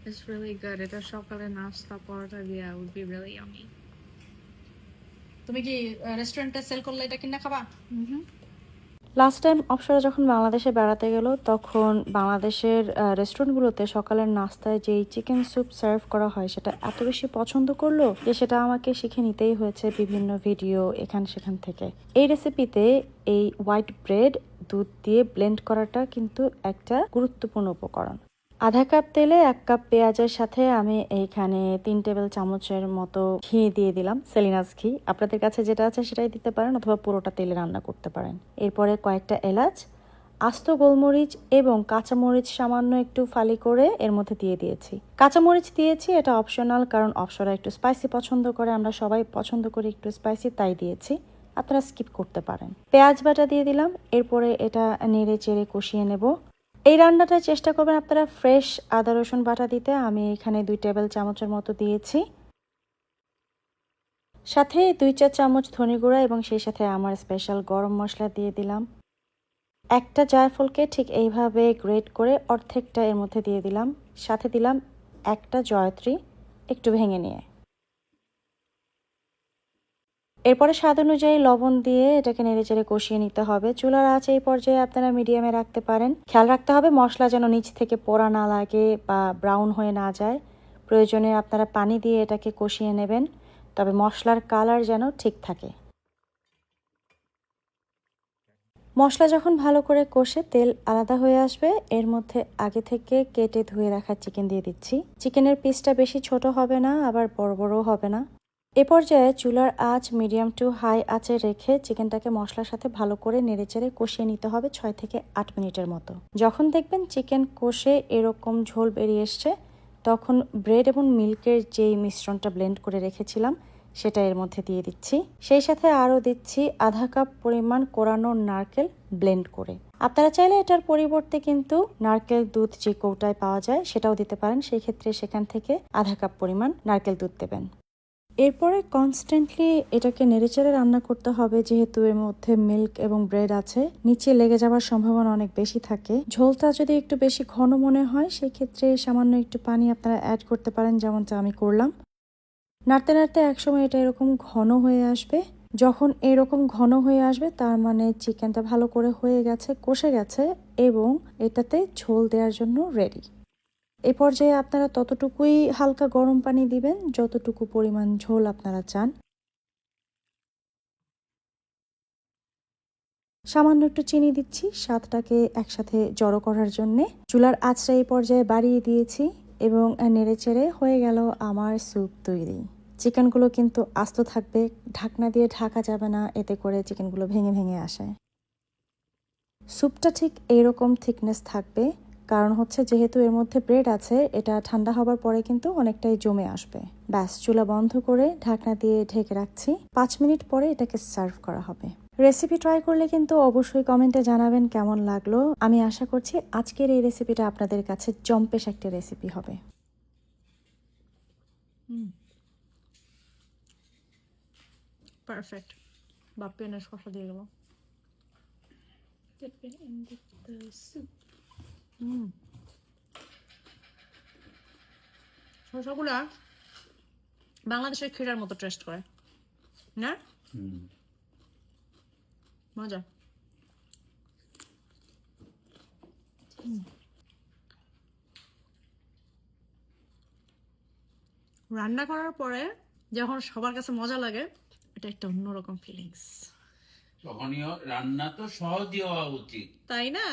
It's really good. এটা সকালে নাস্তা পরোটা দিয়ে would be really yummy. তুমি কি রেস্টুরেন্টে সেল করলে এটা কিনা খাবা? লাস্ট টাইম অপসরা যখন বাংলাদেশে বেড়াতে গেল তখন বাংলাদেশের রেস্টুরেন্টগুলোতে সকালের নাস্তায় যেই চিকেন স্যুপ সার্ভ করা হয় সেটা এত বেশি পছন্দ করলো যে সেটা আমাকে শিখে নিতেই হয়েছে বিভিন্ন ভিডিও এখান সেখান থেকে। এই রেসিপিতে এই হোয়াইট ব্রেড দুধ দিয়ে ব্লেন্ড করাটা কিন্তু একটা গুরুত্বপূর্ণ উপকরণ। আধা কাপ তেলে 1 কাপ পেঁয়াজের সাথে আমি এইখানে 3 টেবিল চামচের মতো ঘি দিয়ে দিলাম, সেলিনাস ঘি। আপনাদের কাছে যেটা আছে সেটাই দিতে পারেন অথবা পুরোটা তেলে রান্না করতে পারেন। এরপরে কয়েকটা এলাচ, আস্ত গোলমরিচ এবং কাঁচামরিচ সামান্য একটু ফালি করে এর মধ্যে দিয়ে দিয়েছি। কাঁচামরিচ দিয়েছি, এটা অপশনাল, কারণ অপসরা একটু স্পাইসি পছন্দ করে, আমরা সবাই পছন্দ করি একটু স্পাইসি, তাই দিয়েছি। আপনারা স্কিপ করতে পারেন। পেঁয়াজ বাটা দিয়ে দিলাম, এরপরে এটা নেড়ে চেড়ে কষিয়ে নেব। এই রান্নাটা চেষ্টা করবেন আপনারা ফ্রেশ আদা রসুন বাটা দিতে। আমি এখানে 2 টেবিল চামচের মতো দিয়েছি, সাথে 2 চা চামচ ধনে গুঁড়া এবং সেই সাথে আমার স্পেশাল গরম মশলা দিয়ে দিলাম। একটা জায়ফলকে ঠিক এইভাবে গ্রেট করে অর্ধেকটা এর মধ্যে দিয়ে দিলাম, সাথে দিলাম একটা জয়ত্রী একটু ভেঙে নিয়ে। এরপরে স্বাদ অনুযায়ী লবণ দিয়ে এটাকে নেড়েচেড়ে কষিয়ে নিতে হবে। চুলার আঁচ এই পর্যায়ে আপনারা মিডিয়ামে রাখতে পারেন। খেয়াল রাখতে হবে মশলা যেন নিচ থেকে পোড়া না লাগে বা ব্রাউন হয়ে না যায়। প্রয়োজনে আপনারা পানি দিয়ে এটাকে কষিয়ে নেবেন, তবে মশলার কালার যেন ঠিক থাকে। মশলা যখন ভালো করে কষে তেল আলাদা হয়ে আসবে, এর মধ্যে আগে থেকে কেটে ধুয়ে রাখা চিকেন দিয়ে দিচ্ছি। চিকেনের পিসটা বেশি ছোট হবে না, আবার বড় বড়ও হবে না। এ পর্যায়ে চুলার আঁচ মিডিয়াম টু হাই আঁচে রেখে চিকেনটাকে মশলার সাথে ভালো করে নেড়েচেড়ে কষিয়ে নিতে হবে 6 থেকে 8 মিনিটের মতো। যখন দেখবেন চিকেন কষে এরকম ঝোল বেরিয়ে এসছে, তখন ব্রেড এবং মিল্কের যেই মিশ্রণটা ব্লেন্ড করে রেখেছিলাম সেটা এর মধ্যে দিয়ে দিচ্ছি। সেই সাথে আরও দিচ্ছি আধা কাপ পরিমাণ কোরানো নারকেল ব্লেন্ড করে। আপনারা চাইলে এটার পরিবর্তে কিন্তু নারকেল দুধ যে কৌটায় পাওয়া যায় সেটাও দিতে পারেন, সেই ক্ষেত্রে সেখান থেকে আধা কাপ পরিমাণ নারকেল দুধ দেবেন। এরপরে কনস্ট্যান্টলি এটাকে নেড়েচেড়ে রান্না করতে হবে, যেহেতু এর মধ্যে মিল্ক এবং ব্রেড আছে, নিচে লেগে যাওয়ার সম্ভাবনা অনেক বেশি থাকে। ঝোলটা যদি একটু বেশি ঘন মনে হয় সেই ক্ষেত্রে সামান্য একটু পানি আপনারা অ্যাড করতে পারেন, যেমনটা আমি করলাম। নাড়তে নাড়তে একসময় এটা এরকম ঘন হয়ে আসবে। যখন এরকম ঘন হয়ে আসবে তার মানে চিকেনটা ভালো করে হয়ে গেছে, কষে গেছে এবং এটাতে ঝোল দেওয়ার জন্য রেডি। এ পর্যায়ে আপনারা ততটুকুই হালকা গরম পানি দিবেন যতটুকু পরিমাণ ঝোল আপনারা চান। সামান্য একটু চিনি দিচ্ছি স্বাদটাকে একসাথে জড়ো করার জন্যে। চুলার আঁচটা এই পর্যায়ে বাড়িয়ে দিয়েছি এবং নেড়েচেড়ে হয়ে গেল আমার স্যুপ তৈরি। চিকেনগুলো কিন্তু আস্ত থাকবে, ঢাকনা দিয়ে ঢাকা যাবে না, এতে করে চিকেনগুলো ভেঙে ভেঙে আসে। স্যুপটা ঠিক এইরকম থিকনেস থাকবে, কারণ হচ্ছে যেহেতু এর মধ্যে ব্রেড আছে, এটা ঠান্ডা হবার পরে কিন্তু অনেকটাই জমে আসবে। ব্যাস, চুলা বন্ধ করে ঢাকনা দিয়ে ঢেকে রাখছি। 5 মিনিট পরে এটাকে সার্ভ করা হবে। রেসিপি ট্রাই করলে কিন্তু অবশ্যই কমেন্টে জানাবেন কেমন লাগলো। আমি আশা করছি আজকের এই রেসিপিটা আপনাদের কাছে জম্পেশ একটা রেসিপি হবে। পারফেক্ট। বাপ্পি এনে শসা দিয়ে দেবো। শসাগুলা বাংলাদেশের ক্ষীরার মতো টেস্ট করে না? মজা। রান্না করার পরে যখন সবার কাছে মজা লাগে, এটা একটা অন্যরকম ফিলিংস, সহনীয় রান্না তো সহজই হওয়া উচিত, তাই না?